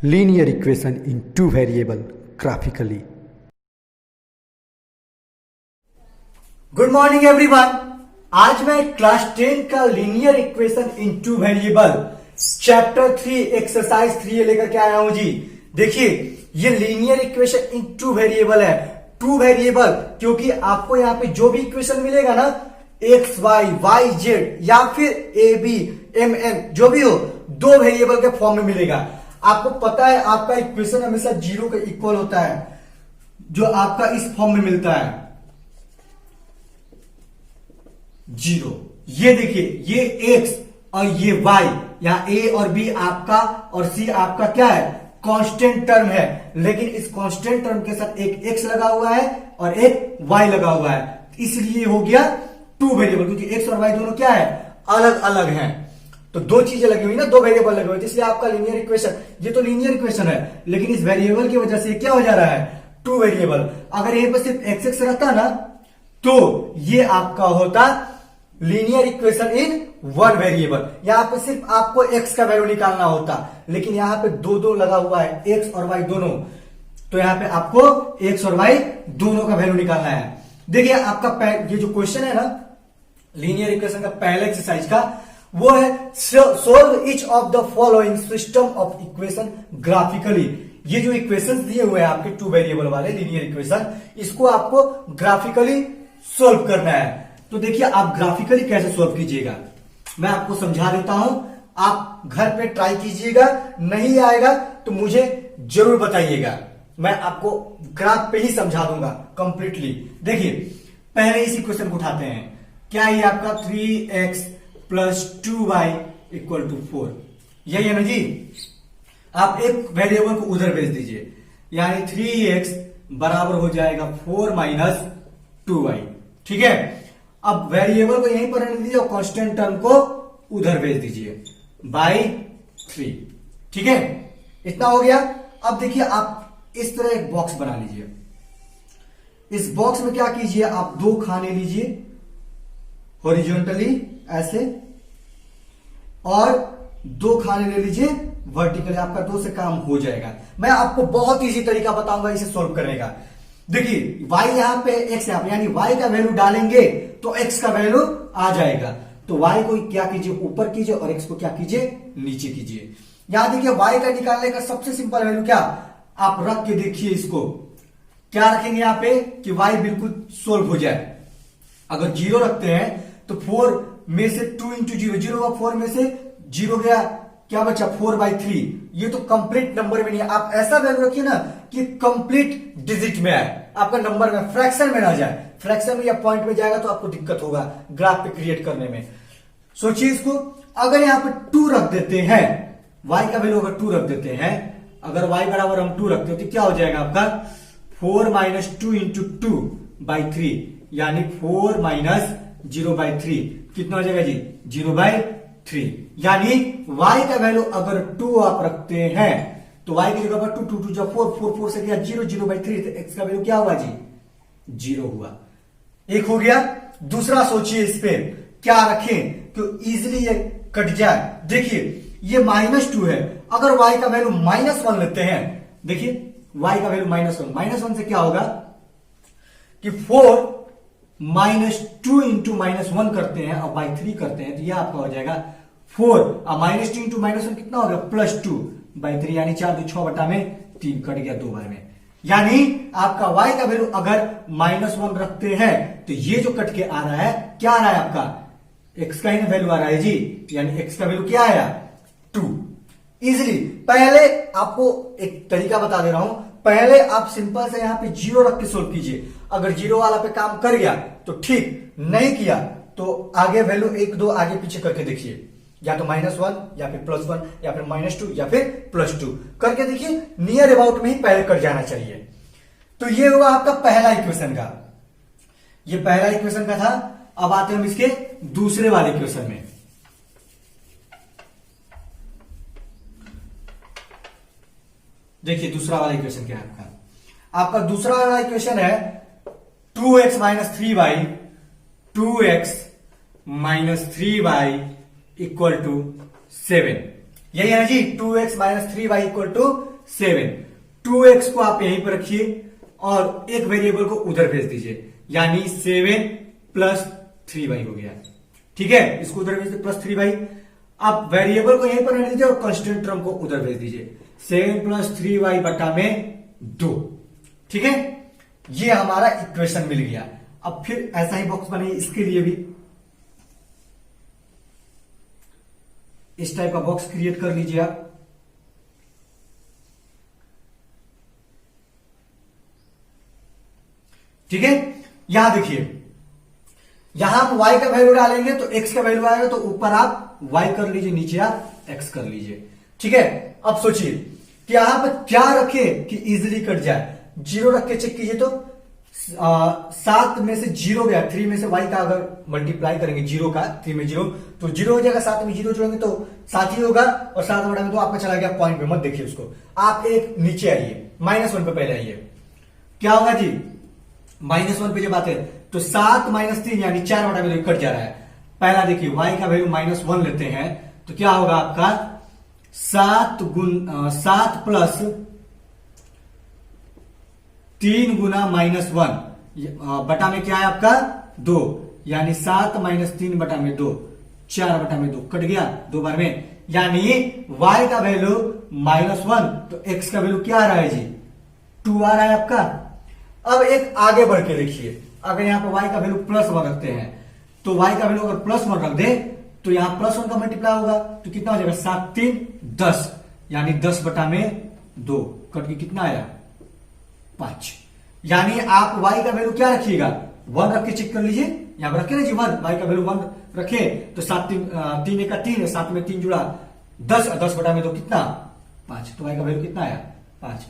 linear equation in two variable graphically. Good morning everyone. आज मैं class 10 का linear equation in two variable chapter 3 exercise 3 लेकर के आया हूं जी। देखिए ये linear equation in two variable है। टू वेरिएबल क्योंकि आपको यहाँ पे जो भी इक्वेशन मिलेगा ना एक्स वाई वाई जेड या फिर ए बी एम एन जो भी हो दो वेरिएबल के फॉर्म में मिलेगा। आपको पता है आपका इक्वेशन हमेशा जीरो के इक्वल होता है जो आपका इस फॉर्म में मिलता है जीरो। ये देखिए ये एक्स और ये वाई यहाँ ए और बी आपका और सी आपका क्या है कांस्टेंट टर्म है, लेकिन इस कांस्टेंट टर्म के साथ एक एक्स लगा हुआ है और एक वाई लगा हुआ है, इसलिए हो गया टू वेरिएबल। क्योंकि एक्स और वाई दोनों क्या है अलग अलग हैं, तो दो चीजें लगी हुई ना, दो वेरिएबल लगे हुए, इसलिए आपका लीनियर इक्वेशन ये तो लीनियर इक्वेशन है, लेकिन इस वेरिएबल की वजह से क्या हो जा रहा है टू वेरिएबल। अगर यहीं पर सिर्फ एक्स एक्स रहता ना तो ये आपका होता linear equation in one variable. यहां पे सिर्फ आपको एक्स का वैल्यू निकालना होता, लेकिन यहां पे दो दो लगा हुआ है एक्स और वाई दोनों, तो यहां पे आपको एक्स और वाई दोनों का वैल्यू निकालना है। देखिए आपका ये जो क्वेश्चन है ना लीनियर इक्वेशन का पहले एक्सरसाइज का वो है solve each of the following system of equation graphically. ये जो इक्वेशंस दिए हुए हैं आपके टू वेरिएबल वाले लीनियर इक्वेशन, इसको आपको ग्राफिकली सोल्व करना है। तो देखिए आप ग्राफिकली कैसे सोल्व कीजिएगा मैं आपको समझा देता हूं, आप घर पे ट्राई कीजिएगा, नहीं आएगा तो मुझे जरूर बताइएगा, मैं आपको ग्राफ पे ही समझा दूंगा कंप्लीटली। देखिए पहले इस इक्वेशन को उठाते हैं, क्या ये आपका 3x plus 2y equal to 4, यही है ना जी। आप एक वेरिएबल को उधर भेज दीजिए, यानी 3x बराबर हो जाएगा 4 माइनस 2y, ठीक है। अब वेरिएबल को यहीं पर रहने दीजिए और कांस्टेंट टर्म को उधर भेज दीजिए बाई 3, ठीक है। इतना हो गया। अब देखिए आप इस तरह एक बॉक्स बना लीजिए, इस बॉक्स में क्या कीजिए आप दो खाने लीजिए हॉरिजॉन्टली ऐसे और दो खाने ले लीजिए वर्टिकली, आपका दो से काम हो जाएगा। मैं आपको बहुत इजी तरीका बताऊंगा इसे सोल्व करने का। देखिए y यहां पे x यहां पे, यानी y का वैल्यू डालेंगे तो x का वैल्यू आ जाएगा, तो y को क्या कीजिए ऊपर कीजिए और x को क्या कीजिए नीचे कीजिए। यहां देखिए y का निकालने का सबसे सिंपल वैल्यू क्या, आप रख के देखिए इसको, क्या रखेंगे यहां पे कि y बिल्कुल सोल्व हो जाए। अगर 0 रखते हैं तो 4 में से 2 इंटू 0 0 का 4 में से 0 गया, क्या बचा 4/3, ये तो कंप्लीट नंबर में नहीं है। आप ऐसा वैल्यू रखिए ना कि कंप्लीट डिजिट में आए, आपका नंबर में फ्रैक्शन में ना जाए, फ्रैक्शन में या पॉइंट में जाएगा तो आपको दिक्कत होगा ग्राफ पे क्रिएट करने में। सोचिए इसको, अगर यहां पे 2 रख देते हैं, y का वैल्यू अगर 2 रख देते हैं, अगर y बराबर हम 2 रखते हो तो क्या हो जाएगा आपका 4 माइनस 2 इंटू 2/3, यानी 4 माइनस 0/3 कितना हो जाएगा जी 0/3। यानी y का वैल्यू अगर 2 आप रखते हैं तो y की जगह पर 2 2 2 जब 4 4 4 से गया 0 0/3, तो x का वैल्यू क्या हुआ जी 0 हुआ। एक हो गया। दूसरा सोचिए इस पे क्या रखें कि इजिली ये कट जाए। देखिए ये -2 है, अगर y का वैल्यू -1 लेते हैं, देखिए y का वैल्यू -1 से क्या होगा कि 4 -2 इंटू -1 करते हैं और बाई 3 करते हैं तो यह आपका हो जाएगा 4 और -2 इंटू -1 कितना हो गया +2/3, यानी 4 2 6 बटा में 3 कट गया 2 बार में। यानी आपका y का वैल्यू अगर -1 रखते हैं तो ये जो कट के आ रहा है क्या आ रहा है आपका x का ही वैल्यू आ रहा है जी, यानी x का वैल्यू क्या आया 2। इजिली पहले आपको एक तरीका बता दे रहा हूं, पहले आप सिंपल से यहां पे 0 रख के सोल्व कीजिए, अगर 0 वाला पे काम कर गया तो ठीक, नहीं किया तो आगे वैल्यू 1 2 आगे पीछे करके देखिए, या तो -1 या फिर +1 या फिर -2 या फिर +2 करके देखिए, नियर अबाउट में ही पहले कट जाना चाहिए। तो ये हुआ आपका पहला इक्वेशन का, ये पहला इक्वेशन का था। अब आते हैं हम इसके दूसरे वाले इक्वेशन में। देखिए दूसरा वाला इक्वेशन क्या है आपका दूसरा वाला इक्वेशन है 2x minus 3y 2x minus 3y equal to 7। यही है ना जी, 2x minus 3y equal to 7। 2x को आप यहीं पर रखिए और एक वेरिएबल को उधर भेज दीजिए, यानी 7 प्लस 3y हो गया। ठीक है, इसको उधर भेज दीजिए प्लस 3y। आप वेरिएबल को यहीं पर रहने दीजिए और कांस्टेंट टर्म को उधर भेज दीजिए, 7 प्लस 3y बटा में 2। ठीक है, ये हमारा इक्वेशन मिल गया। अब फिर ऐसा ही बॉक्स बनाइए इसके लिए भी, इस टाइप का बॉक्स क्रिएट कर लीजिए आप। ठीक है, यहां देखिए, यहां हम y का वैल्यू डालेंगे तो x का वैल्यू आएगा, तो ऊपर आप y कर लीजिए, नीचे आप x कर लीजिए। ठीक है, अब सोचिए कि यहां पर क्या रखे कि इजीली कट जाए। 0 रख के चेक कीजिए तो 7 में से 0 गया, 3 में से y का अगर मल्टीप्लाई करेंगे 0 का, 3 में 0 तो 0 हो जाएगा, 7 में 0 जोड़ेंगे तो 7 ही होगा, और 7 बढ़ाएंगे तो आपका चला गया पॉइंट पे। मत देखिए उसको, आप एक नीचे आइए, -1 पे पहले आइए। क्या होगा जी, -1 पे जब आते हैं तो 7 माइनस 3 यानी 4 बटा में कट जा रहा है। पहला देखिए y का वैल्यू -1 लेते हैं तो क्या होगा आपका 7 प्लस 3 गुना -1 बटा में क्या है आपका 2, यानी 7 माइनस 3 बटा में 2, 4 बटा में 2 कट गया 2 बार में, यानी y का वैल्यू -1 तो x का वैल्यू क्या आ रहा है जी 2 आ रहा है आपका। अब एक आगे बढ़ के देखिए, अगर यहां पर y का वैल्यू +1 रखते हैं तो y का वैल्यू अगर +1 रख दे तो यहां +1 का मल्टीप्लाई होगा तो कितना हो जाएगा 7 3 10, यानी 10 बटा में 2 कट के कितना आया 5। यानी आप y का वैल्यू क्या रखिएगा 1 रख के चेक कर लीजिए, यहां पर रखे ना जी 1, y का वैल्यू 1 रखे तो 7 3 1 का 3, 7 में 3 जुड़ा 10, 10 बटा में 2 कितना 5, तो y का वैल्यू कितना आया 5।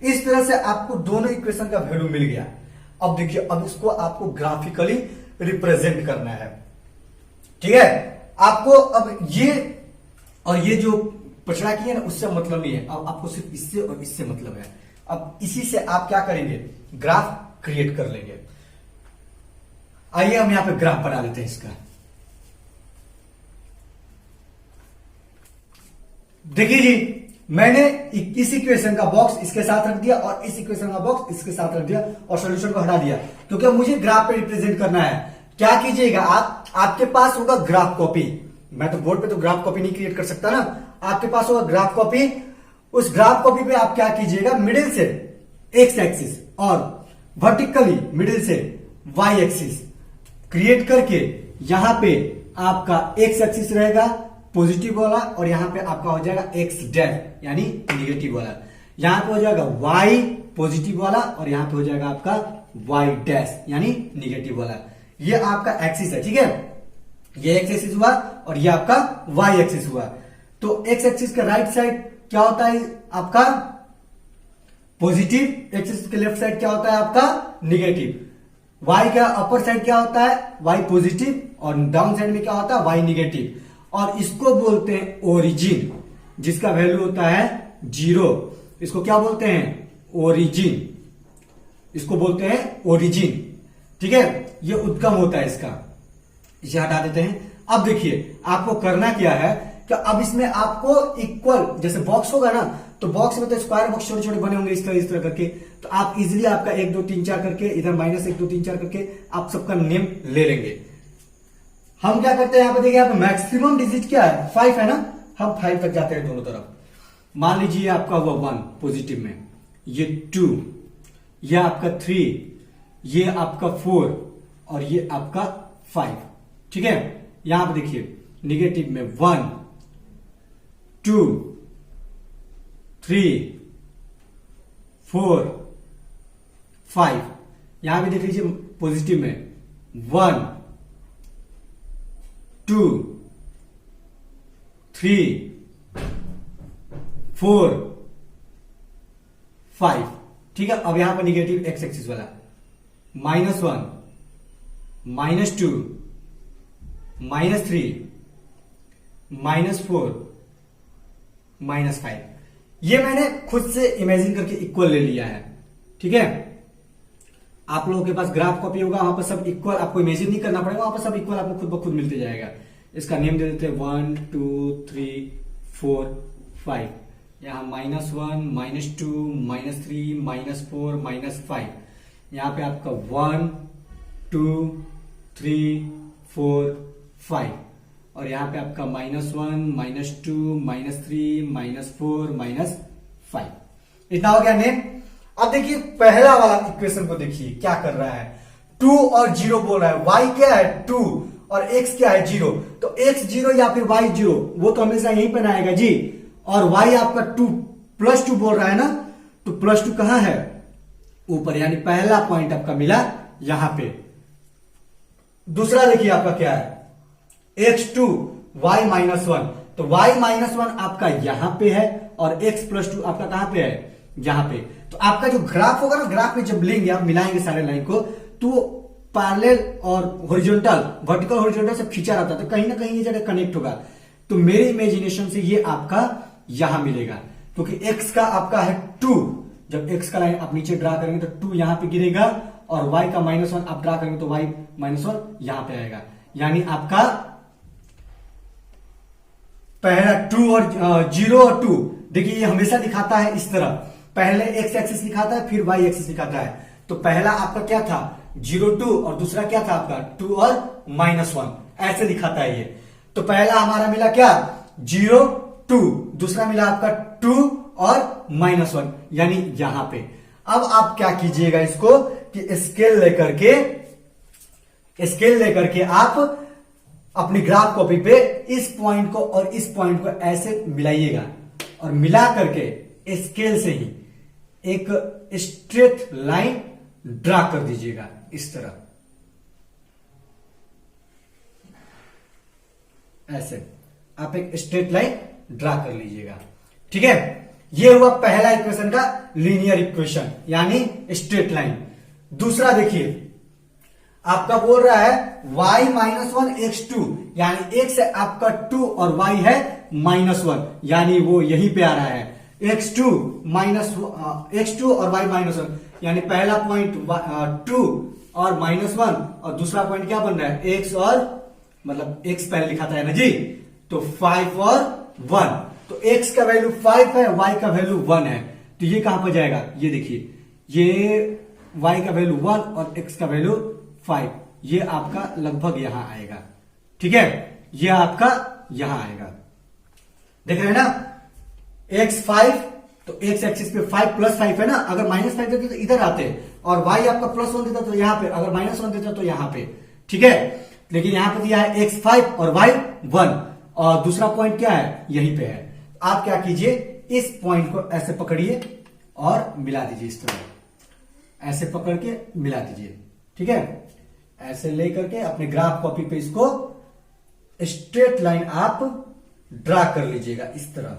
इस तरह से आपको दोनों इक्वेशन का वैल्यू मिल गया। अब देखिए, अब इसको आपको ग्राफिकली रिप्रेजेंट करना है। ठीक है, आपको अब ये और ये जो पछड़ा की है ना उससे मतलब नहीं है, अब आपको सिर्फ इससे और इससे मतलब है। अब इसी से आप क्या करेंगे ग्राफ क्रिएट कर लेंगे। आइए हम यहां पे ग्राफ बना लेते हैं इसका। देखिए जी, मैंने इस इक्वेशन का बॉक्स इसके साथ रख दिया और इस इक्वेशन का बॉक्स इसके साथ रख दिया और सॉल्यूशन को हटा दिया, क्योंकि मुझे ग्राफ पे रिप्रेजेंट करना है। क्या कीजिएगा आप, आपके पास होगा ग्राफ कॉपी, मैं तो बोर्ड पे तो ग्राफ कॉपी नहीं क्रिएट कर सकता ना, आपके पास होगा ग्राफ कॉपी। उस ग्राफ कॉपी पे आप क्या कीजिएगा, मिडिल से एक्स एक्सिस और वर्टिकली मिडिल से वाई एक्सिस क्रिएट करके यहां पे आपका एक्स एक्सिस रहेगा पॉजिटिव वाला और यहां पे आपका हो जाएगा एक्स डैश यानी निगेटिव वाला, यहां पे हो जाएगा वाई पॉजिटिव वाला और यहां पे हो जाएगा आपका वाई डैश यानी निगेटिव वाला। ये आपका एक्सिस है। ठीक है, ये एक्स एक्सिस हुआ और ये आपका वाई एक्सिस हुआ। तो एक्स एक्सिस का राइट साइड क्या होता है आपका पॉजिटिव, एक्सिस के लेफ्ट साइड क्या होता है आपका निगेटिव। वाई का अपर साइड क्या होता है वाई पॉजिटिव और डाउन साइड में क्या होता है वाई निगेटिव, और इसको बोलते हैं ओरिजिन, जिसका वैल्यू होता है 0। इसको क्या बोलते हैं ओरिजिन, इसको बोलते हैं ओरिजिन। ठीक है, ये उद्गम होता है इसका, इसे हटा देते हैं। अब देखिए आपको करना क्या है कि अब इसमें आपको इक्वल, जैसे बॉक्स होगा ना तो बॉक्स में तो स्क्वायर बॉक्स छोटे छोटे बने होंगे इस तरह करके, तो आप इजिली आपका 1 2 3 4 करके इधर -1 2 3 4 करके आप सबका नेम ले लेंगे। हम क्या करते हैं यहाँ पे देखिए, यहाँ पे मैक्सिमम डिजिट क्या है 5 है ना, हम 5 तक जाते हैं दोनों तरफ। मान लीजिए आपका हुआ 1 पॉजिटिव में, ये 2, ये आपका 3, ये आपका 4 और ये आपका 5। ठीक है, यहां पे देखिए निगेटिव में 1 2 3 4 5। यहां पे देख लीजिए पॉजिटिव में 1 2 3 4 5। ठीक है, अब यहां पर निगेटिव एक्स एक्सिस वाला -1 -2 -3 -4 -5। ये मैंने खुद से इमेजिन करके इक्वल ले लिया है। ठीक है, आप लोगों के पास ग्राफ कॉपी होगा, वहां पर सब इक्वल, आपको इमेजिन नहीं करना पड़ेगा, वहां पर सब इक्वल आपको खुद ब खुद मिलते जाएगा। इसका नेम दे देते हैं 1 2 3 4 5, यहाँ -1 -2 -3 -4 -5, यहाँ पे आपका 1 2 3 4 5, और यहाँ पे आपका -1 -2 -3 -4 -5। इतना हो गया नेम। अब देखिए पहला वाला इक्वेशन को देखिए क्या कर रहा है, 2 और 0 बोल रहा है। y क्या है 2 और x क्या है 0, तो x 0 या फिर y 0 वो तो हमेशा यहीं पर आएगा जी। और y आपका 2 +2 बोल रहा है ना, तो +2 कहां है ऊपर, यानी पहला पॉइंट आपका मिला यहां पे। दूसरा देखिए आपका क्या है x2 y -1, तो y -1 आपका यहां पे है और x +2 आपका कहां पे है यहां पे। तो आपका जो ग्राफ होगा ना, ग्राफ में जब लेंगे आप मिलाएंगे सारे लाइन को, तो पैरेलल और हॉरिजॉन्टल, वर्टिकल हॉरिजॉन्टल सब खींचा रहता है, तो कहीं ना कहीं ये जगह कनेक्ट होगा। तो मेरे इमेजिनेशन से ये आपका यहां मिलेगा, क्योंकि x का आपका है 2, जब x का लाइन आप नीचे ड्रा करेंगे तो 2 यहां पे गिरेगा, और y का -1 आप ड्रा करेंगे तो y -1 यहां पे आएगा। यानी आपका पहला 2 और 0 और 2, देखिए ये हमेशा दिखाता है इस तरह, पहले x एक्सिस दिखाता है फिर y एक्सिस दिखाता है। तो पहला आपका क्या था 0 2, और दूसरा क्या था आपका 2 और -1, ऐसे दिखाता है ये। तो पहला हमारा मिला क्या 0 2, दूसरा मिला आपका 2 और -1, यानी यहां पे। अब आप क्या कीजिएगा इसको कि स्केल लेकर के आप अपनी ग्राफ कॉपी पे इस पॉइंट को और इस पॉइंट को ऐसे मिलाइएगा, और मिला करके स्केल से ही एक स्ट्रेट लाइन ड्रा कर दीजिएगा इस तरह, ऐसे आप एक स्ट्रेट लाइन ड्रा कर लीजिएगा। ठीक है, ये हुआ पहला इक्वेशन का लीनियर इक्वेशन, यानी स्ट्रेट लाइन। दूसरा देखिए आपका बोल रहा है y -1 x2, यानी x है आपका 2 और y है -1, यानी वो यहीं पे आ रहा है x2 और y -1, यानी पहला पॉइंट 2 और -1, और दूसरा पॉइंट क्या बन रहा है x और मतलब x पहले लिखा था ना जी, तो 5 और 1, तो x का वैल्यू 5 है, y का वैल्यू 1 है, तो ये कहां पर जाएगा, ये देखिए ये y का वैल्यू 1 और x का वैल्यू 5, ये आपका लगभग यहां आएगा। ठीक है, ये आपका यहां आएगा, देख रहे हैं ना, x 5, तो x एक्सिस पे 5 + 5 है ना, अगर -5 देते तो इधर आते, और y आपका +1 देता तो यहां पे, अगर -1 देता तो यहां पे। ठीक है, लेकिन यहां पे दिया है x 5 और y 1, और दूसरा पॉइंट क्या है यहीं पे है। आप क्या कीजिए इस पॉइंट को ऐसे पकड़िए और मिला दीजिए, इस तरह ऐसे पकड़ के मिला दीजिए। ठीक है, ऐसे लेकर के अपने ग्राफ कॉपी पे इसको स्ट्रेट लाइन आप ड्रा कर लीजिएगा इस तरह,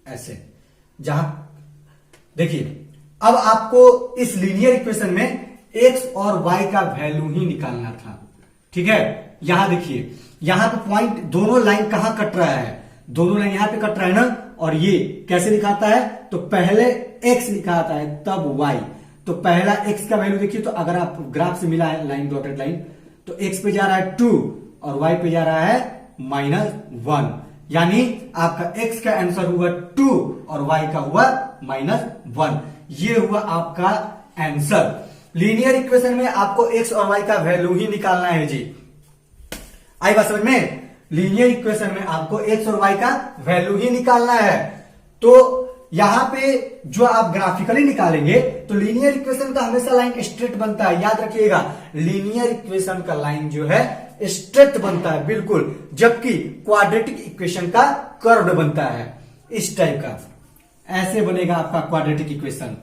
ऐसे। जहां देखिए अब आपको इस लीनियर इक्वेशन में x और y का वैल्यू ही निकालना था। ठीक है, यहां देखिए यहां पे पॉइंट दोनों लाइन कहां कट रहा है, दोनों लाइन यहां पे कट रहा है ना, और ये कैसे दिखाता है, तो पहले x दिखाता है तब y, तो पहला x का वैल्यू देखिए, तो अगर आप ग्राफ से मिला है लाइन डॉटेड लाइन, तो x पे जा रहा है 2 और y पे जा रहा है -1, यानी आपका x का आंसर हुआ 2 और y का हुआ -1, ये हुआ आपका आंसर। लीनियर इक्वेशन में आपको x और y का वैल्यू ही निकालना है जी, आई बात समझ में। लीनियर इक्वेशन में आपको x और y का वैल्यू ही निकालना है। तो यहां पे जो आप ग्राफिकली निकालेंगे, तो लीनियर इक्वेशन का हमेशा लाइन स्ट्रेट बनता है, याद रखिएगा, लीनियर इक्वेशन का लाइन जो है स्ट्रेट बनता है बिल्कुल, जबकि क्वाड्रेटिक इक्वेशन का कर्व बनता है इस टाइप का, ऐसे बनेगा आपका क्वाड्रेटिक इक्वेशन,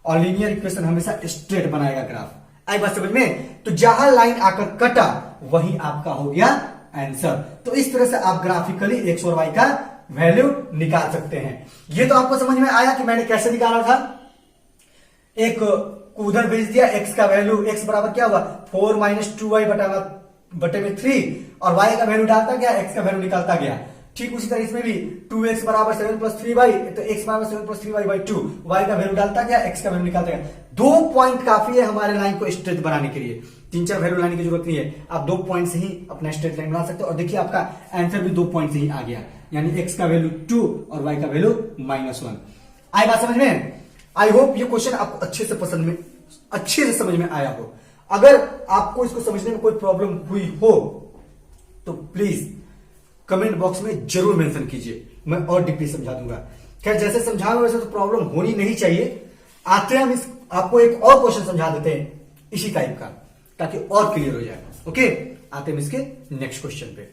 और लीनियर इक्वेशन हमेशा स्ट्रेट बनाएगा ग्राफ। आई बात समझ में। तो जहां लाइन आकर कटा वही आपका हो गया आंसर। तो इस तरह से आप ग्राफिकली x और y का वैल्यू निकाल सकते हैं। ये तो आपको समझ में आया कि मैंने कैसे निकाला था, एक उधर भेज दिया, x का वैल्यू x बराबर क्या हुआ 4 - 2y बटे में 3, और y का वैल्यू डालता गया, x का वैल्यू निकालता गया। ठीक उसी तरह इसमें भी 2x बराबर 7 + 3y, तो x बराबर 7 + 3y/2, y का वैल्यू डालता गया, x का वैल्यू निकालता गया। 2 पॉइंट काफी है हमारे लाइन को स्ट्रेट बनाने के लिए। तीन चार वैल्यू लाने की जरूरत नहीं है, आप 2 पॉइंट से ही अपना स्ट्रेट लाइन बना सकते हो। और देखिए आपका आंसर भी 2 पॉइंट से ही आ गया, यानी x का वैल्यू 2 और y का वैल्यू -1। आई बात समझ में? आई होप ये क्वेश्चन आपको अच्छे से समझ में आया हो। अगर आपको इसको समझने में कोई प्रॉब्लम हुई हो तो प्लीज कमेंट बॉक्स में जरूर मेंशन कीजिए, मैं और डीपली समझा दूंगा। खैर जैसे समझाऊंगा वैसे तो प्रॉब्लम होनी नहीं चाहिए। आते हम आपको एक और क्वेश्चन समझा देते हैं इसी टाइप का, ताकि और क्लियर हो जाए। ओके, आते हम इसके नेक्स्ट क्वेश्चन पे।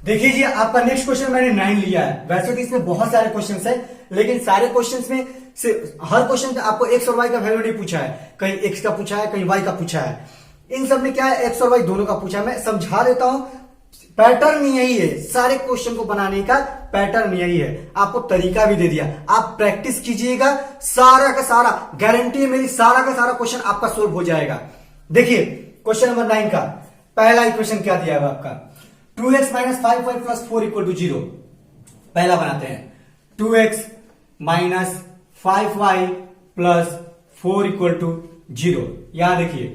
देखिए जी, आपका नेक्स्ट क्वेश्चन मैंने 9 लिया है। वैसे तो इसमें बहुत सारे क्वेश्चंस हैं, लेकिन सारे क्वेश्चंस में से हर क्वेश्चन पे आपको x और y का वैल्यू नहीं पूछा है, कहीं x का पूछा है, कहीं y का पूछा है। इन सब में क्या है, x और y दोनों का पूछा है। मैं समझा देता हूं, पैटर्न यही है, सारे क्वेश्चन को बनाने का पैटर्न यही है। आपको तरीका भी दे दिया, आप प्रैक्टिस कीजिएगा, सारा का सारा, गारंटी है मेरी, सारा का सारा क्वेश्चन आपका सोल्व हो जाएगा। देखिए क्वेश्चन नंबर 9 का पहला इक्वेशन क्या दिया है आपका, 2x - 5y + 4 = 0। पहला बनाते हैं, 2x - 5y + 4 = 0। यहां देखिए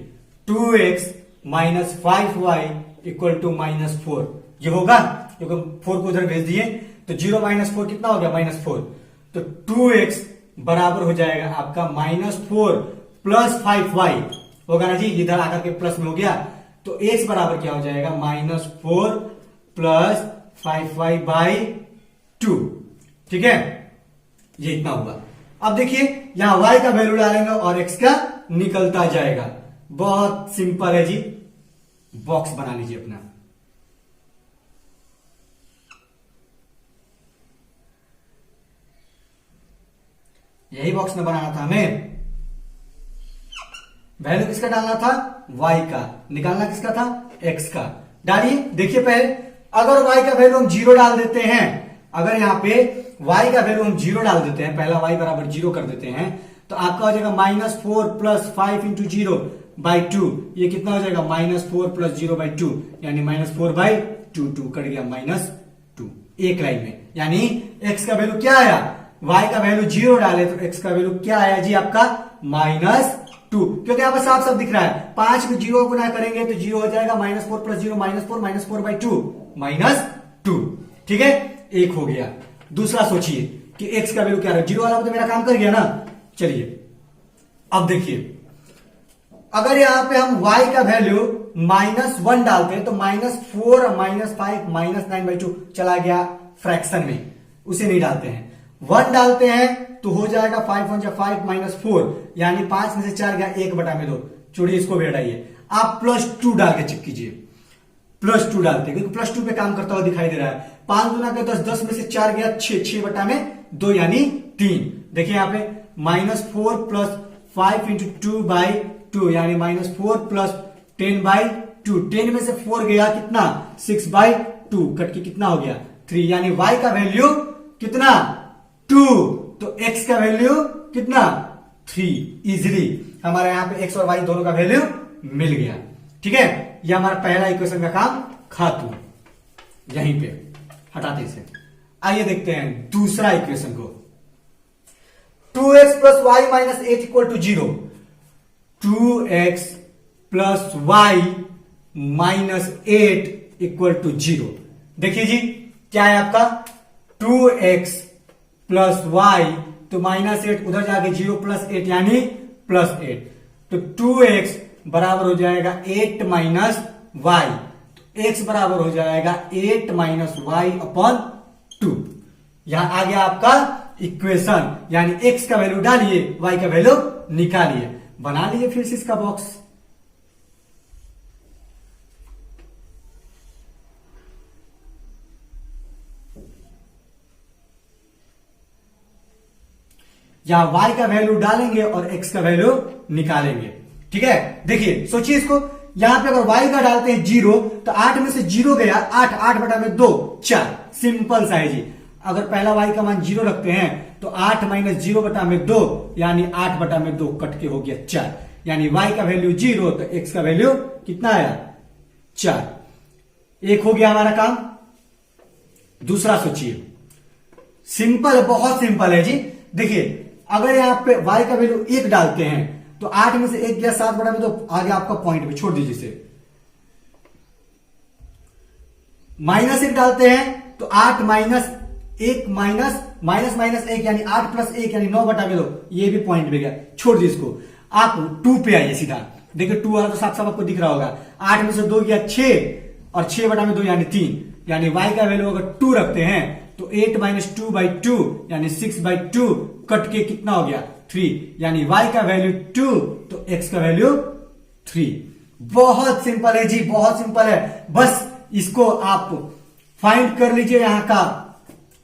2x - 5y = -4, ये होगा क्योंकि 4 को उधर भेज दिए तो 0 - 4 कितना हो गया, -4। तो 2x बराबर हो जाएगा आपका -4 + 5y होगा ना जी, इधर आकर के प्लस में हो गया। तो x बराबर क्या हो जाएगा, -4 + 5y/2। ठीक है, ये इतना हुआ। अब देखिए यहां y का वैल्यू डालेंगे और x का निकलता जाएगा। बहुत सिंपल है जी, बॉक्स बना लीजिए अपना। यही बॉक्स में बनाना था हमें। वैल्यू किसका डालना था, y का, निकालना किसका था, x का। डालिए, देखिए पहले अगर y का वैल्यू हम 0 डाल देते हैं, अगर यहां पे y का वैल्यू हम 0 डाल देते हैं, पहला y बराबर 0 कर देते हैं, तो आपका हो जाएगा -4 + 5 × 0/2। ये कितना हो जाएगा, -4 + 0/2, यानी -4/2, 2 कट गया, -2 एक लाइन में। यानी x का वैल्यू क्या आया, y का वैल्यू 0 डाले तो x का वैल्यू क्या आया जी आपका, -2। क्योंकि यहां पर साफ साफ दिख रहा है, 5 में 0 गुना करेंगे तो 0 हो जाएगा, -4 + 0 -4 -4/2 -2। ठीक है, एक हो गया। दूसरा सोचिए कि x का वैल्यू क्या है, 0 वाला तो मेरा काम कर गया ना। चलिए अब देखिए, अगर यहां पे हम y का वैल्यू -1 डालते हैं तो -4 -5 -9/2 चला गया फ्रैक्शन में, उसे नहीं डालते हैं। 1 डालते हैं तो हो जाएगा 5 × 5 -4, यानी 5 में से 4 गया, 1/2। छोड़िए, इसको भी हटाइए, आप +2 डाल के चेक कीजिए। +2 डालते हैं क्योंकि +2 पे काम करता हुआ दिखाई दे रहा है। 5 गुना के 10, 10 में से 4 गया, 6, 6/2 यानी 3। देखिए यहाँ पे -4 + 5 × 2/2 यानी -4 + 10/2। 10 में से 4 गया कितना, 6/2, कट के कितना हो गया, 3। यानी y का वैल्यू कितना, 2। तो x का वैल्यू कितना, 3। इजिली हमारे यहां पे x और y दोनों का वैल्यू मिल गया। ठीक है, यह हमारा पहला इक्वेशन का काम खातू, यहीं पे हटाते इसे। आइए देखते हैं दूसरा इक्वेशन को, 2x + y - 8 = 0। 2x + y - 8 = 0। देखिए जी क्या है आपका, 2x + y तो -8, उधर जाके 0 + 8 यानी +8। तो 2x बराबर हो जाएगा 8 - y, तो x बराबर हो जाएगा 8 - y/2। यहां आ गया आपका इक्वेशन, यानी x का वैल्यू डालिए, y का वैल्यू निकालिए। बना लीजिए फिर से इसका बॉक्स। यहां y का वैल्यू डालेंगे और x का वैल्यू निकालेंगे। ठीक है, देखिए सोचिए इसको, यहां पे अगर y का डालते हैं 0 तो 8 में से 0 गया, 8, 8/2 4, सिंपल सा है जी। अगर पहला y का मान 0 रखते हैं तो 8 - 0/2 यानी 8/2 कट के हो गया 4, यानी y का वैल्यू 0 तो x का वैल्यू कितना आया, 4। एक हो गया हमारा काम। दूसरा सोचिए, सिंपल है, बहुत सिंपल है जी। देखिए अगर यहां पे y का वैल्यू 1 डालते हैं तो 8 में से 1 गया 7 बटा में 2, आगे आपका पॉइंट में छोड़ दीजिए इसे। -1 डालते हैं तो 8 माइनस 1 माइनस 1 यानी 8 प्लस 1 यानी 9 बटा में 2, ये भी पॉइंट में गया, छोड़ दीजिए इसको। आप 2 पे आइए सीधा, देखिए 2 वाला तो साफ साफ आपको दिख रहा होगा। 8 में से 2 गया 6 और 6 बटा में 2 यानी 3, यानी y का वैल्यू अगर 2 रखते हैं तो 8 माइनस 2/2 यानी 6/2 कट के कितना हो गया 3, यानी y का वैल्यू 2 तो x का वैल्यू 3। बहुत सिंपल है जी, बहुत सिंपल है। बस इसको आप फाइंड कर लीजिए यहां का।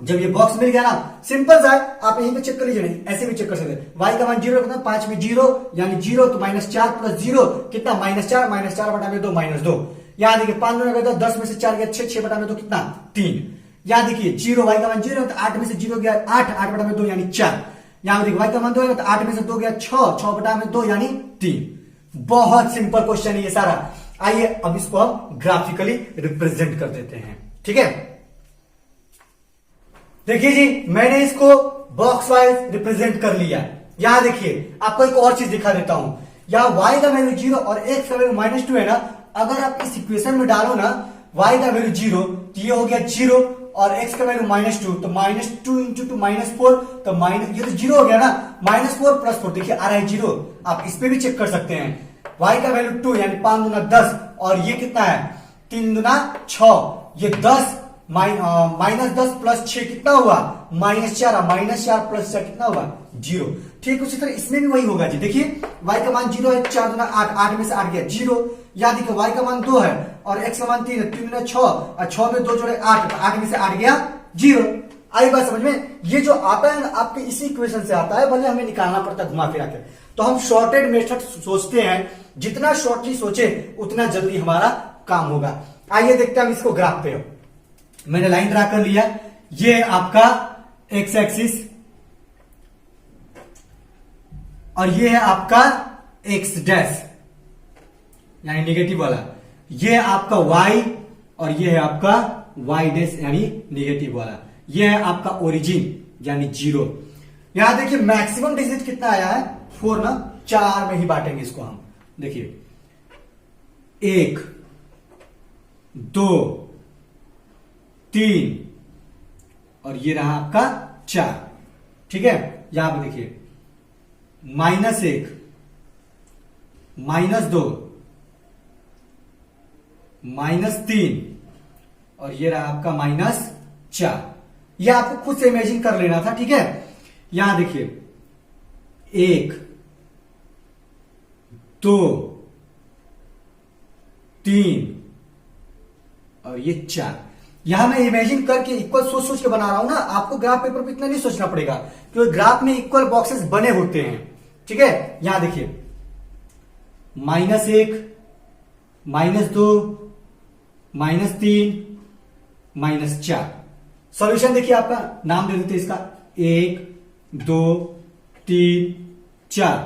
जब ये बॉक्स मिल गया ना, सिंपल सा है, आप यहीं पे चेक कर लीजिए, नहीं ऐसे भी चेक कर सकते हैं। y का मान 0 कितना, 5 में 0 यानी 0, तो -4 प्लस 0 कितना -4 बटा में 2 -2। यहां देखिए 5 में 10 में से 4 गया 6 बटा में 2 कितना 3। यहां देखिए 0, y का मान 0 तो 8 में से 0 गया 8 बटा में 2 यानी 4। यहां देखिए y का मान 2 है तो 8 में से 2 गया 6 बटा में 2 यानी 3। बहुत सिंपल क्वेश्चन है ये सारा। आइए अब इसको हम ग्राफिकली रिप्रेजेंट कर देते हैं, ठीक है। देखिए जी, मैंने इसको बॉक्स वाइज रिप्रेजेंट कर लिया। यहां देखिए आपको एक और चीज दिखा देता हूं। यहां y का वैल्यू 0 और x का वैल्यू -2 है ना, अगर आप इस इक्वेशन में डालो ना y का वैल्यू 0 तो ये हो गया 0 और x का वैल्यू -2 तो -2 इंटू 2 -4 तो ये तो 0 हो गया ना। -4 प्लस 4 देखिए आ रहा है 0, आप इस पे भी चेक कर सकते हैं। y का वैल्यू 2 यानी 5 दूना 10 और ये कितना है 3 दूना 6, ये 10 -10 प्लस 6 कितना हुआ -4, -4 प्लस 4 कितना हुआ 0। ठीक उसी तरह इसमें भी वही होगा जी। देखिए y का मान 0 है, 4 दूना 8, 8 में से 8 गया 0। याद देखिए y का मान 2 है और x का मान 3 है, 3 दूना 6 और 6 में 2 जोड़े 8, तो 8 में से 8 गया 0। आई बात समझ में। ये जो आता है ना आपके इसी इक्वेशन से आता है, भले हमें निकालना पड़ता है घुमा फिरा के। तो हम शॉर्टेड मेथड सोचते हैं, जितना शॉर्टली सोचे उतना जल्दी हमारा काम होगा। आइए देखते हैं हम इसको ग्राफ पे। मैंने लाइन ड्रा कर लिया, ये आपका एक्स एक्सिस और ये है आपका एक्स डैश यानी नेगेटिव वाला, ये है आपका y और ये है आपका y डैश यानी नेगेटिव वाला, ये है आपका ओरिजिन यानी 0। यहां देखिए मैक्सिमम डिजिट कितना आया है 4 ना, 4 में ही बांटेंगे इसको हम। देखिए 1 2 3 और ये रहा आपका 4, ठीक है। यहां पे देखिए -1 -2 -3 और ये रहा आपका -4। ये आपको खुद से इमेजिन कर लेना था, ठीक है। यहां देखिए 1 2 3 और ये 4। यहां मैं इमेजिन करके इक्वल सोच सोच के बना रहा हूं ना, आपको ग्राफ पेपर पे इतना नहीं सोचना पड़ेगा क्योंकि ग्राफ में इक्वल बॉक्सेस बने होते हैं, ठीक है। यहां देखिए -1 -2 -3 -4। सॉल्यूशन देखिए आपका नाम दे देते हैं इसका 1 2 3 4।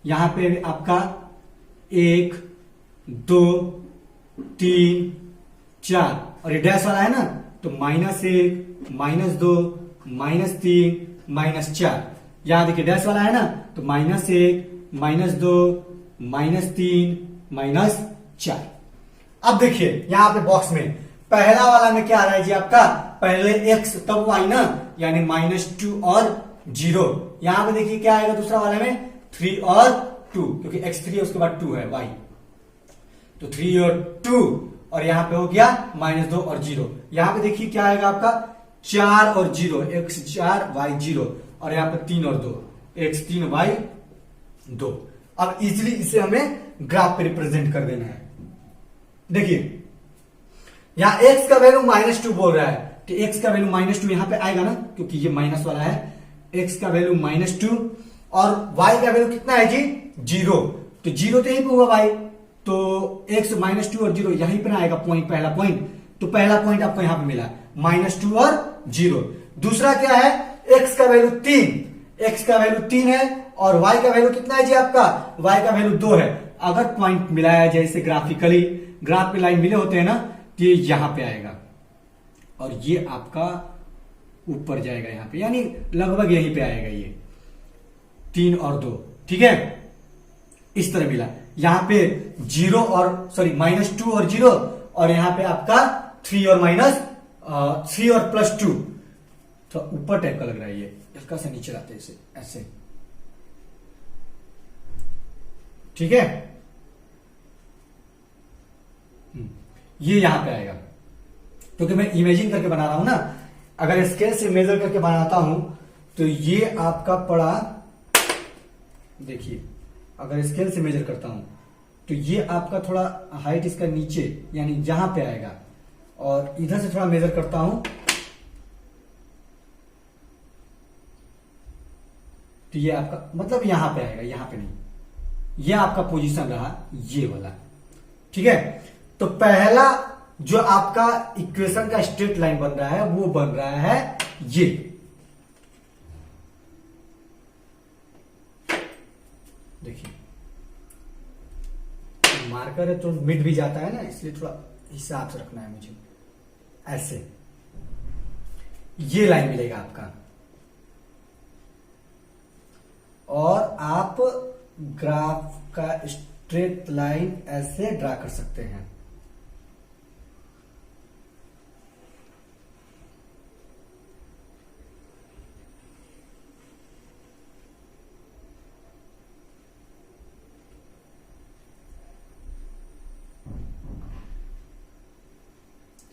यहां पे आपका 1 2 3 4 और ये डैश वाला है ना, तो -1 -2 -3 -4। यहां देखिए डैश वाला है ना, तो -1 -2 -3 -4। अब देखिए यहां पे बॉक्स में पहला वाला में क्या आ रहा है जी आपका, पहले x तब y ना, यानी -2 और 0। यहां पे देखिए क्या आएगा दूसरा वाले में 3 और 2, क्योंकि x3 है उसके बाद 2 है y, तो 3 और 2 और यहां पे हो गया -2 और 0। यहां पे देखिए क्या आएगा आपका 4 और 0, x4 y0 और यहां पे 3 और 2, x3 y2। अब इजिली इसे हमें ग्राफ पे रिप्रेजेंट कर देना है। देखिए यहां x का वैल्यू -2 बोल रहा है, तो x का वैल्यू -2 यहां पे आएगा ना, क्योंकि ये माइनस वाला है। x का वैल्यू -2 और y का वैल्यू कितना है जी 0, तो 0 तो यहीं पे हुआ y, तो x -2 और 0 यहीं पे ना आएगा पॉइंट, पहला पॉइंट। तो पहला पॉइंट आपको यहां पे मिला -2 और 0। दूसरा क्या है x का वैल्यू 3, x का वैल्यू 3 है और y का वैल्यू कितना है जी आपका, y का वैल्यू 2 है। अगर पॉइंट मिलाया जैसे ग्राफिकली ग्राफ पे लाइन मिले होते हैं ना, तो ये यहां पे आएगा और ये आपका ऊपर जाएगा यहां पे, यानी लगभग यहीं पे आएगा ये 3 और 2, ठीक है। इस तरह मिला। यहां पे 0 और सॉरी -2 और 0, और यहां पे आपका 3 और -3 और +2। तो ऊपर टाइप का लग रहा है ये, हल्का सा नीचे लाते हैं इसे ऐसे, ठीक है। ये यहां पे आएगा क्योंकि मैं इमेजिन करके बना रहा हूं ना। अगर स्केल से मेजर करके बनाता हूं तो ये आपका पड़ा, देखिए अगर स्केल से मेजर करता हूं तो ये आपका थोड़ा हाइट इसका नीचे यानी जहां पे आएगा, और इधर से थोड़ा मेजर करता हूं तो ये आपका मतलब यहां पे आएगा, यहां पे नहीं। ये आपका पोजीशन रहा ये वाला, ठीक है। तो पहला जो आपका इक्वेशन का स्ट्रेट लाइन बन रहा है वो बन रहा है ये, देखिए मार्कर है तो मिट भी जाता है ना, इसलिए थोड़ा हिसाब से रखना है मुझे। ऐसे ये लाइन मिलेगा आपका, और आप ग्राफ का स्ट्रेट लाइन ऐसे ड्रा कर सकते हैं।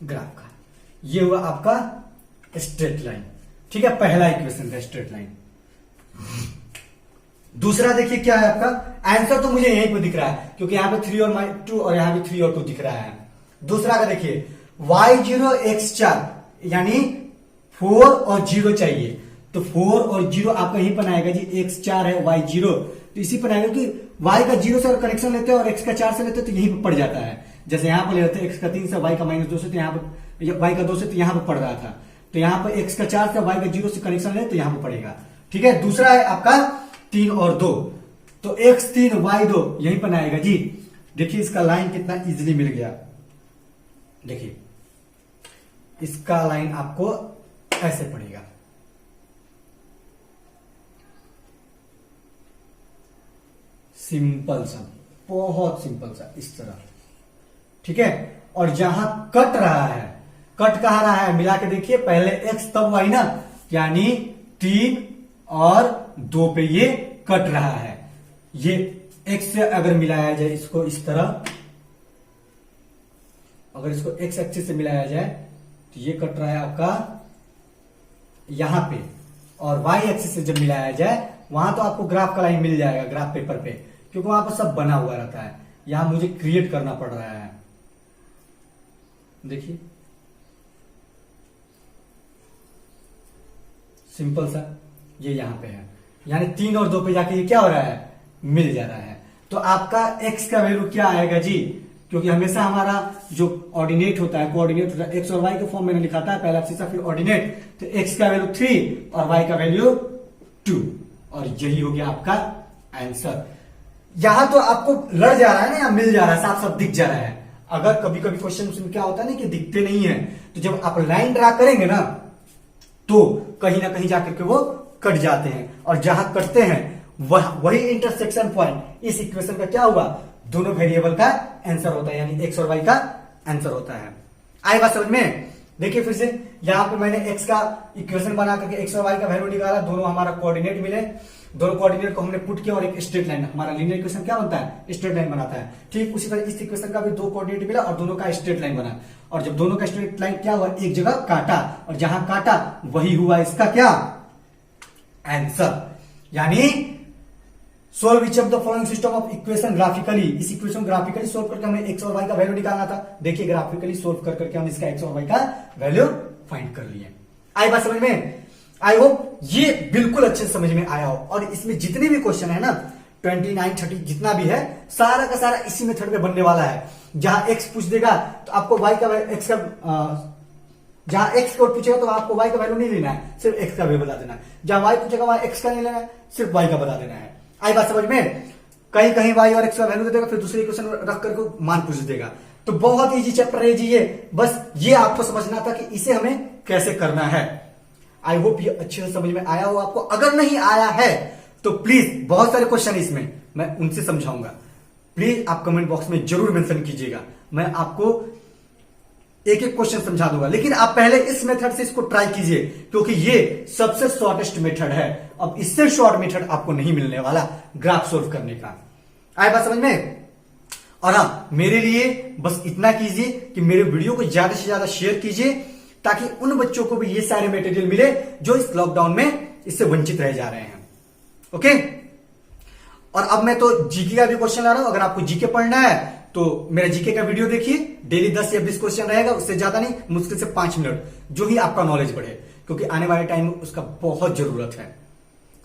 ग्राफ का ये हुआ आपका स्ट्रेट लाइन, ठीक है। पहला इक्वेशन का स्ट्रेट लाइन। दूसरा देखिए क्या है आपका, आंसर तो मुझे यहीं पे दिख रहा है क्योंकि यहां पे 3 और -2 और यहां भी 3 और 2 दिख रहा है। दूसरा का देखिए y0 x4 यानी 4 और 0 चाहिए, तो 4 और 0 आपका यहीं पर आएगा जी, x4 है y0, तो इसी पर आएगा कि y का 0 से कनेक्शन लेते हैं और x का 4 से लेते हैं तो यहीं पर पड़ जाता है। जैसे यहां पर ले लेते हैं x का 3 से y का -2 से, तो यहां पर y का 2 से तो यहां पर पड़ रहा था, तो यहां पर x का 4 से y का 0 से कनेक्शन ले तो यहां पर पड़ेगा, ठीक है। दूसरा है आपका 3 और 2, तो x3 y2 यहीं पर आएगा जी। देखिए इसका लाइन कितना इजीली मिल गया, देखिए इसका लाइन आपको ऐसे पड़ेगा, सिंपल सा, बहुत सिंपल सा, इस तरह, ठीक है। और जहां कट रहा है, कट कहां रहा है मिला के देखिए, पहले x तब y ना, यानी 3 और 2 पे ये कट रहा है। ये x से अगर मिलाया जाए इसको इस तरह, अगर इसको x एक्सिस से मिलाया जाए तो ये कट रहा है आपका यहां पे, और y एक्सिस से जब मिलाया जाए वहां तो आपको ग्राफ का लाइन मिल जाएगा ग्राफ पेपर पे, क्योंकि वहां पर सब बना हुआ रहता है। यहां मुझे क्रिएट करना पड़ रहा है, देखिए सिंपल सा, ये यहां पे है, यानी 3 और 2 पे जाके ये क्या हो रहा है, मिल जा रहा है। तो आपका x का वैल्यू क्या आएगा जी, क्योंकि हमेशा हमारा जो ऑर्डिनेट होता है, कोऑर्डिनेट होता है, x और y के फॉर्म में लिखाता है, पहला शीर्षक फिर ऑर्डिनेट, तो x का वैल्यू 3 और y का वैल्यू 2, और यही हो गया आपका आंसर। यहां तो आपको लड़ जा रहा है ना, या मिल जा रहा है, साफ साफ दिख जा रहा है। अगर कभी कभी क्वेश्चन में क्या होता है ना कि दिखते नहीं है, तो जब आप लाइन ड्रा करेंगे ना तो कहीं ना कहीं जाकर के वो कट जाते हैं, और जहां कटते हैं वही इंटरसेक्शन पॉइंट इस इक्वेशन का क्या हुआ, दोनों वेरिएबल का आंसर होता है, यानी x और y का आंसर होता है। आई बात समझ में? देखिए फिर से यहां पे मैंने x का इक्वेशन बना करके x और y का वैल्यू निकाला, दोनों हमारा कोऑर्डिनेट मिले, दोनों कोऑर्डिनेट को हमने पुट किया और एक स्ट्रेट लाइन, हमारा लीनियर इक्वेशन क्या बनता है, स्ट्रेट लाइन बनाता है। ठीक उसी तरह इस इक्वेशन का भी 2 कोऑर्डिनेट मिला और दोनों का स्ट्रेट लाइन बना, और जब दोनों का स्ट्रेट लाइन क्या हुआ, एक जगह काटा, और जहां काटा वही हुआ इसका क्या आंसर। यानी solve which of the following system of equation graphically, इस इक्वेशन ग्राफिकली सोल्व करके हमें एक्स और वाई का वैल्यू निकालना था। देखिए ग्राफिकली सोल्व कर करके हम इसका एक्स और वाई का वैल्यू फाइंड कर लिए। आई बात समझ में? आई होप ये बिल्कुल अच्छे से समझ में आया हो, और इसमें जितने भी क्वेश्चन है ना 29, 30 जितना भी है, सारा का सारा इसी मेथड में बनने वाला है। जहां एक्स पूछ देगा तो आपको वाई का एक्स का जहां एक्स को पूछेगा तो आपको वाई का वैल्यू नहीं लेना है, सिर्फ एक्स का वैल्यू बता देना है। जहां वाई पूछेगा वहां एक्स का नहीं लेना है, सिर्फ वाई का बता देना है। आई बात समझ में? कहीं कहीं वाई और एक्स का वैल्यू दे देगा, फिर दूसरे इक्वेशन रख करके मान पूछ देगा। तो बहुत इजी चैप्टर है जी ये, बस ये आपको समझना था कि इसे हमें कैसे करना है। आई होप ये अच्छे से समझ में आया हो आपको। अगर नहीं आया है तो प्लीज, बहुत सारे क्वेश्चन इसमें मैं उनसे समझाऊंगा। प्लीज आप कमेंट बॉक्स में जरूर मेंशन कीजिएगा, मैं आपको एक एक क्वेश्चन समझा दूंगा। लेकिन आप पहले इस मेथड से इसको ट्राई कीजिए, क्योंकि ये सबसे शॉर्टेस्ट मेथड है। अब इससे शॉर्ट मेथड आपको नहीं मिलने वाला ग्राफ सोल्व करने का। आए बात समझ में? और हाँ, मेरे लिए बस इतना कीजिए कि मेरे वीडियो को ज्यादा से ज्यादा शेयर कीजिए, ताकि उन बच्चों को भी ये सारे मटेरियल मिले जो इस लॉकडाउन में इससे वंचित रह जा रहे हैं। ओके, और अब मैं तो जीके का भी क्वेश्चन ला रहा हूं। अगर आपको जीके पढ़ना है तो मेरा जीके का वीडियो देखिए, डेली 10 या 20 क्वेश्चन रहेगा, उससे ज्यादा नहीं, मुश्किल से 5 मिनट, जो ही आपका नॉलेज बढ़े, क्योंकि आने वाले टाइम में उसका बहुत जरूरत है।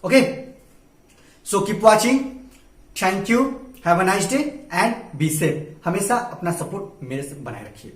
Okay, so keep watching, thank you, have a nice day and be safe. हमेशा अपना सपोर्ट मेरे से बनाए रखिए।